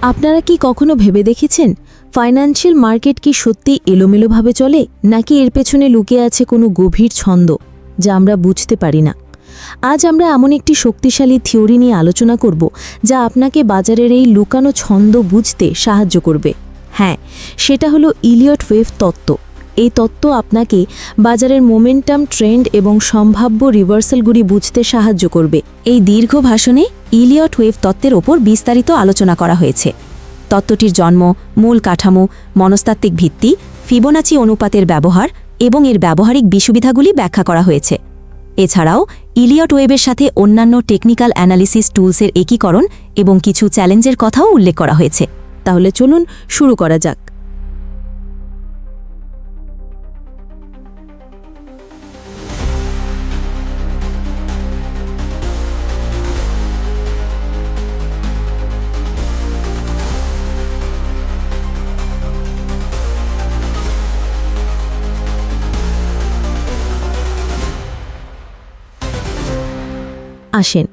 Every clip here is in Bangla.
আপনারা কি কখনো ভেবে দেখেছেন ফাইন্যান্সিয়াল মার্কেট কি সত্যি এলোমেলোভাবে চলে নাকি এর পেছনে লুকিয়ে আছে কোনো গভীর ছন্দ যা আমরা বুঝতে পারি না? আজ আমরা এমন একটি শক্তিশালী থিওরি নিয়ে আলোচনা করব যা আপনাকে বাজারের এই লুকানো ছন্দ বুঝতে সাহায্য করবে। হ্যাঁ, সেটা হলো ইলিয়ট ওয়েভ তত্ত্ব। এই তত্ত্ব আপনাকে বাজারের মোমেন্টাম, ট্রেন্ড এবং সম্ভাব্য রিভার্সালগুলি বুঝতে সাহায্য করবে। এই দীর্ঘ ভাষণে ইলিয়ট ওয়েভ তত্ত্বের ওপর বিস্তারিত আলোচনা করা হয়েছে। তত্ত্বটির জন্ম, মূল কাঠামো, মনস্তাত্ত্বিক ভিত্তি, ফিবোনাচি অনুপাতের ব্যবহার এবং এর ব্যবহারিক সুবিধাগুলি ব্যাখ্যা করা হয়েছে। এছাড়াও ইলিয়ট ওয়েভের সাথে অন্যান্য টেকনিক্যাল অ্যানালিসিস টুলসের একীকরণ এবং কিছু চ্যালেঞ্জের কথাও উল্লেখ করা হয়েছে। তাহলে চলুন শুরু করা যাক। আসেন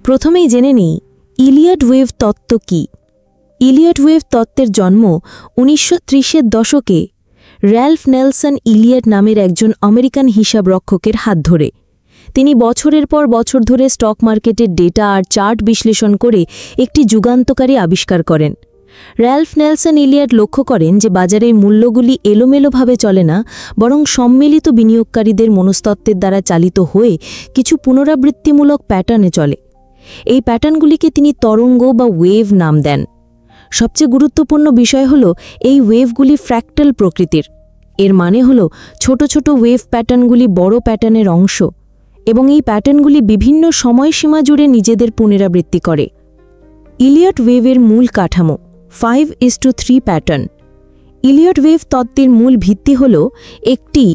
প্রথমেই জেনে নিই ইলিয়ট ওয়েভ তত্ত্ব কী। ইলিয়ট ওয়েভ তত্ত্বের জন্ম 1930-এর দশকে র্যালফ নেলসন ইলিয়ট নামের একজন আমেরিকান হিসাবরক্ষকের হাত ধরে। তিনি বছরের পর বছর ধরে স্টক মার্কেটের ডেটা আর চার্ট বিশ্লেষণ করে একটি যুগান্তকারী আবিষ্কার করেন। র্যালফ নেলসন ইলিয়ট লক্ষ্য করেন যে বাজারে মূল্যগুলি এলোমেলোভাবে চলে না, বরং সম্মিলিত বিনিয়োগকারীদের মনস্তত্ত্বের দ্বারা চালিত হয়ে কিছু পুনরাবৃত্তিমূলক প্যাটার্নে চলে। এই প্যাটার্নগুলিকে তিনি তরঙ্গ বা ওয়েভ নাম দেন। সবচেয়ে গুরুত্বপূর্ণ বিষয় হল এই ওয়েভগুলি ফ্র্যাক্টাল প্রকৃতির। এর মানে হল ছোট ছোট ওয়েভ প্যাটার্নগুলি বড় প্যাটার্নের অংশ এবং এই প্যাটার্নগুলি বিভিন্ন সময়সীমা জুড়ে নিজেদের পুনরাবৃত্তি করে। ইলিয়ট ওয়েভের মূল কাঠামো 5:3 প্যাটার্ন। ইলিয়ট ওয়েভ তত্ত্বের মূল ভিত্তি হল একটি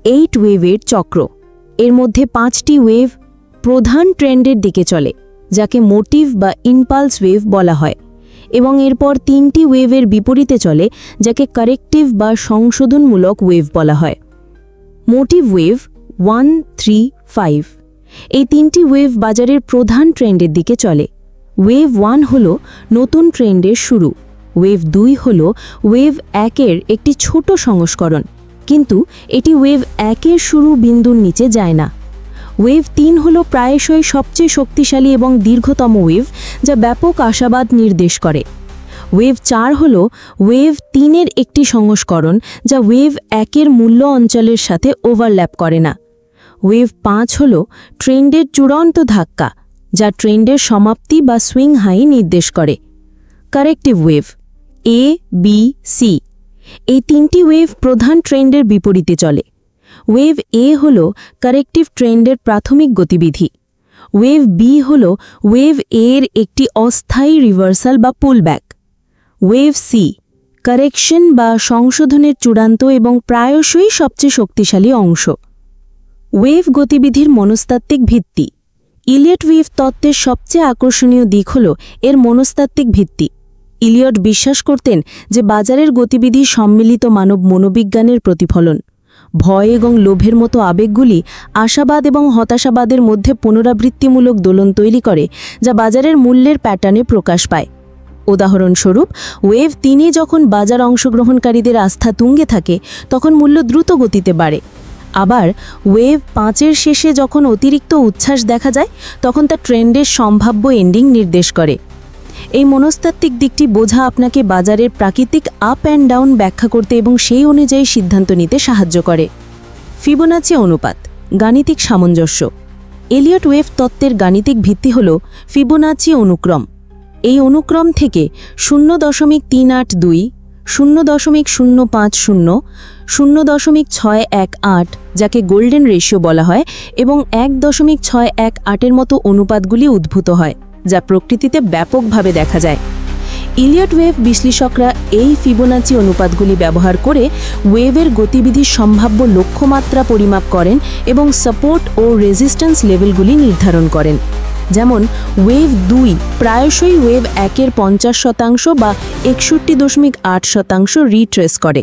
8 ওয়েভের চক্র। এর মধ্যে 5টি ওয়েভ প্রধান ট্রেন্ডের দিকে চলে, যাকে মোটিভ বা ইম্পালস ওয়েভ বলা হয়, এবং এরপর 3টি ওয়েভের বিপরীতে চলে, যাকে কারেক্টিভ বা সংশোধনমূলক ওয়েভ বলা হয়। মোটিভ ওয়েভ 1, 3, 5 এই 3টি ওয়েভ বাজারের প্রধান ট্রেন্ডের দিকে চলে। ওয়েভ 1 হল নতুন ট্রেন্ডের শুরু, ওয়েভ 2 হল ওয়েভ 1-এর একটি ছোট সংস্করণ, কিন্তু এটি ওয়েভ 1-এর শুরু বিন্দুর নিচে যায় না। ওয়েভ 3 হল প্রায়শই সবচেয়ে শক্তিশালী এবং দীর্ঘতম ওয়েভ, যা ব্যাপক আশাবাদ নির্দেশ করে। ওয়েভ 4 হল ওয়েভ 3-এর একটি সংস্করণ, যা ওয়েভ 1-এর মূল্য অঞ্চলের সাথে ওভারল্যাপ করে না। ওয়েভ 5 হল ট্রেন্ডের চূড়ান্ত ধাক্কা, যা ট্রেন্ডের সমাপ্তি বা সুইং হাই নির্দেশ করে। Corrective wave A, B, C এই 3টি ওয়েভ প্রধান ট্রেন্ডের বিপরীতে চলে। ওয়েভ A হল কারেক্টিভ ট্রেন্ডের প্রাথমিক গতিবিধি। ওয়েভ B হল ওয়েভ A এর একটি অস্থায়ী রিভার্সাল বা পুলব্যাক। ওয়েভ C কারেকশন বা সংশোধনের চূড়ান্ত এবং প্রায়শই সবচেয়ে শক্তিশালী অংশ। ওয়েভ গতিবিধির মনস্তাত্ত্বিক ভিত্তি। ইলিয়ট ওয়েভ তত্ত্বের সবচেয়ে আকর্ষণীয় দিক হল এর মনস্তাত্ত্বিক ভিত্তি। ইলিয়ট বিশ্বাস করতেন যে বাজারের গতিবিধি সম্মিলিত মানব মনোবিজ্ঞানের প্রতিফলন। ভয় এবং লোভের মতো আবেগগুলি আশাবাদ এবং হতাশাবাদের মধ্যে পুনরাবৃত্তিমূলক দোলন তৈরি করে, যা বাজারের মূল্যের প্যাটার্নে প্রকাশ পায়। উদাহরণস্বরূপ, ওয়েভ 3-এ যখন বাজার অংশগ্রহণকারীদের আস্থা তুঙ্গে থাকে, তখন মূল্য দ্রুত গতিতে বাড়ে। আবার ওয়েভ 5-এর শেষে যখন অতিরিক্ত উচ্ছ্বাস দেখা যায়, তখন তা ট্রেন্ডের সম্ভাব্য এন্ডিং নির্দেশ করে। এই মনস্তাত্ত্বিক দিকটি বোঝা আপনাকে বাজারের প্রাকৃতিক আপ অ্যান্ড ডাউন ব্যাখ্যা করতে এবং সেই অনুযায়ী সিদ্ধান্ত নিতে সাহায্য করে। ফিবোনাচি অনুপাত, গাণিতিক সামঞ্জস্য। ইলিয়ট ওয়েভ তত্ত্বের গাণিতিক ভিত্তি হল ফিবোনাচি অনুক্রম। এই অনুক্রম থেকে 0.382, 0.050, 0.618 যাকে গোল্ডেন রেশিও বলা হয় এবং 1.618-এর মতো অনুপাতগুলি উদ্ভূত হয়, যা প্রকৃতিতে ব্যাপকভাবে দেখা যায়। ইলিয়ট ওয়েভ বিশ্লেষকরা এই ফিবোনাচি অনুপাতগুলি ব্যবহার করে ওয়েভের গতিবিধির সম্ভাব্য লক্ষ্যমাত্রা পরিমাপ করেন এবং সাপোর্ট ও রেজিস্ট্যান্স লেভেলগুলি নির্ধারণ করেন। যেমন ওয়েভ 2 প্রায়শই ওয়েভ 1-এর 50% বা 61.8% রিট্রেস করে।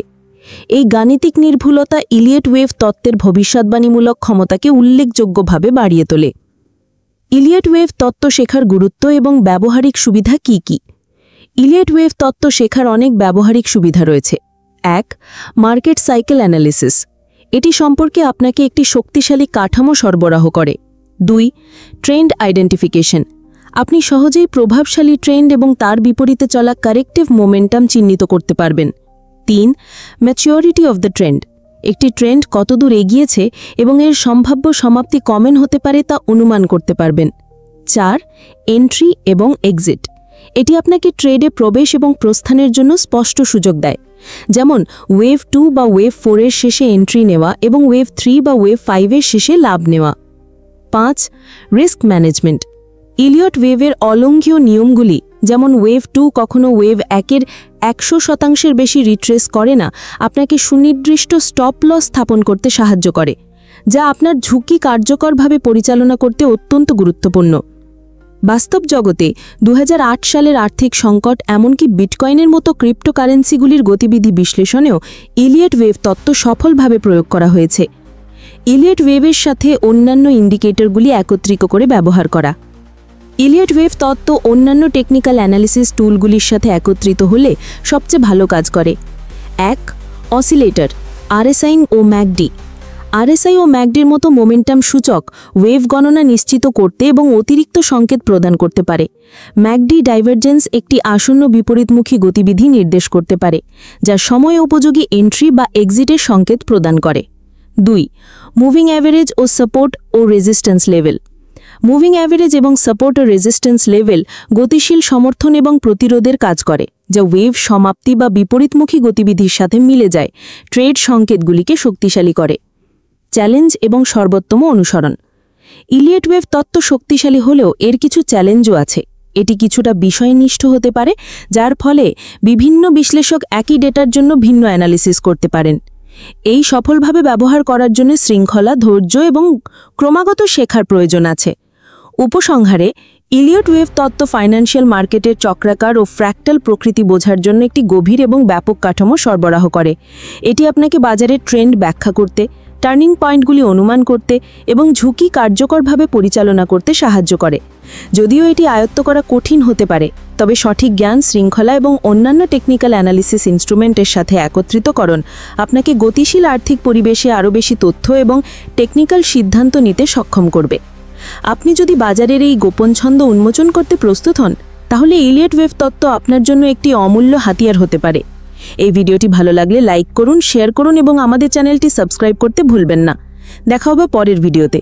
এই গাণিতিক নির্ভুলতা ইলিয়ট ওয়েভ তত্ত্বের ভবিষ্যদ্বাণীমূলক ক্ষমতাকে উল্লেখযোগ্যভাবে বাড়িয়ে তোলে। ইলিয়ট ওয়েভ তত্ত্ব শেখার গুরুত্ব এবং ব্যবহারিক সুবিধা কী কী? ইলিয়ট ওয়েভ তত্ত্ব শেখার অনেক ব্যবহারিক সুবিধা রয়েছে। 1. Market cycle analysis. এটি সম্পর্কে আপনাকে একটি শক্তিশালী কাঠামো সরবরাহ করে। 2. Trend identification. আপনি সহজেই প্রভাবশালী ট্রেন্ড এবং তার বিপরীতে চলা কারেক্টিভ মোমেন্টাম চিহ্নিত করতে পারবেন। 3. Maturity of the trend. একটি ট্রেন্ড কতদূর এগিয়েছে এবং এর সম্ভাব্য সমাপ্তি কমেন হতে পারে তা অনুমান করতে পারবেন। 4. এন্ট্রি এবং এক্সিট। এটি আপনাকে ট্রেডে প্রবেশ এবং প্রস্থানের জন্য স্পষ্ট সুযোগ দেয়, যেমন ওয়েভ 2 বা ওয়েভ 4 এর শেষে এন্ট্রি নেওয়া এবং ওয়েভ 3 বা ওয়েভ 5 এর শেষে লাভ নেওয়া। 5. Risk management. ইলিয়ট ওয়েভের অলঙ্ঘ্য নিয়মগুলি, যেমন ওয়েভ 2 কখনো ওয়েভ 1-এর 100% বেশি রিট্রেস করে না, আপনাকে সুনির্দিষ্ট স্টপ লস স্থাপন করতে সাহায্য করে, যা আপনার ঝুঁকি কার্যকরভাবে পরিচালনা করতে অত্যন্ত গুরুত্বপূর্ণ। বাস্তব জগতে 2008 সালের আর্থিক সংকট এমনকি বিটকয়েনের মতো ক্রিপ্টোকারেন্সিগুলির গতিবিধি বিশ্লেষণেও ইলিয়ট ওয়েভ তত্ত্ব সফলভাবে প্রয়োগ করা হয়েছে। ইলিয়ট ওয়েভের সাথে অন্যান্য ইন্ডিকেটরগুলি একত্রিত করে ব্যবহার করা। ইলিয়ট ওয়েভ তত্ত্ব অন্যান্য টেকনিক্যাল অ্যানালিসিস টুলগুলির সাথে একত্রিত হলে সবচেয়ে ভালো কাজ করে। 1. অসিলেটর, আরএসআই ও ম্যাকডি। আরএসআই ও ম্যাকডির মতো মোমেন্টাম সূচক ওয়েভ গণনা নিশ্চিত করতে এবং অতিরিক্ত সংকেত প্রদান করতে পারে। ম্যাকডি ডাইভারজেন্স একটি আসন্ন বিপরীতমুখী গতিবিধি নির্দেশ করতে পারে, যা সময় উপযোগী এন্ট্রি বা এক্সিটের সংকেত প্রদান করে। 2. মুভিং অ্যাভারেজ ও সাপোর্ট ও রেজিস্ট্যান্স লেভেল। মুভিং অ্যাভারেজ এবং সাপোর্ট ও রেজিস্ট্যান্স লেভেল গতিশীল সমর্থন এবং প্রতিরোধের কাজ করে, যা ওয়েভ সমাপ্তি বা বিপরীতমুখী গতিবিধির সাথে মিলে যায়, ট্রেড সংকেতগুলিকে শক্তিশালী করে। চ্যালেঞ্জ এবং সর্বোত্তম অনুসরণ। ইলিয়ট ওয়েভ তত্ত্ব শক্তিশালী হলেও এর কিছু চ্যালেঞ্জও আছে। এটি কিছুটা বিষয়নিষ্ঠ হতে পারে, যার ফলে বিভিন্ন বিশ্লেষক একই ডেটার জন্য ভিন্ন অ্যানালিসিস করতে পারেন। এই সফলভাবে ব্যবহার করার জন্য শৃঙ্খলা, ধৈর্য এবং ক্রমাগত শেখার প্রয়োজন আছে। উপসংহারে, ইলিয়ট ওয়েভ তত্ত্ব ফাইন্যান্সিয়াল মার্কেটের চক্রাকার ও ফ্র্যাক্টাল প্রকৃতি বোঝার জন্য একটি গভীর এবং ব্যাপক কাঠামো সরবরাহ করে। এটি আপনাকে বাজারের ট্রেন্ড ব্যাখ্যা করতে, টার্নিং পয়েন্টগুলি অনুমান করতে এবং ঝুঁকি কার্যকরভাবে পরিচালনা করতে সাহায্য করে। যদিও এটি আয়ত্ত করা কঠিন হতে পারে, তবে সঠিক জ্ঞান, শৃঙ্খলা এবং অন্যান্য টেকনিক্যাল অ্যানালিসিস ইনস্ট্রুমেন্টের সাথে একত্রিতকরণ আপনাকে গতিশীল আর্থিক পরিবেশে আরও বেশি তথ্য এবং টেকনিক্যাল সিদ্ধান্ত নিতে সক্ষম করবে। আপনি যদি বাজারের এই গোপন ছন্দ উন্মোচন করতে প্রস্তুত হন, তাহলে ইলিয়ট ওয়েভ তত্ত্ব আপনার জন্য একটি অমূল্য হাতিয়ার হতে পারে। এই ভিডিওটি ভালো লাগলে লাইক করুন, শেয়ার করুন এবং আমাদের চ্যানেলটি সাবস্ক্রাইব করতে ভুলবেন না। দেখা হবে পরের ভিডিওতে।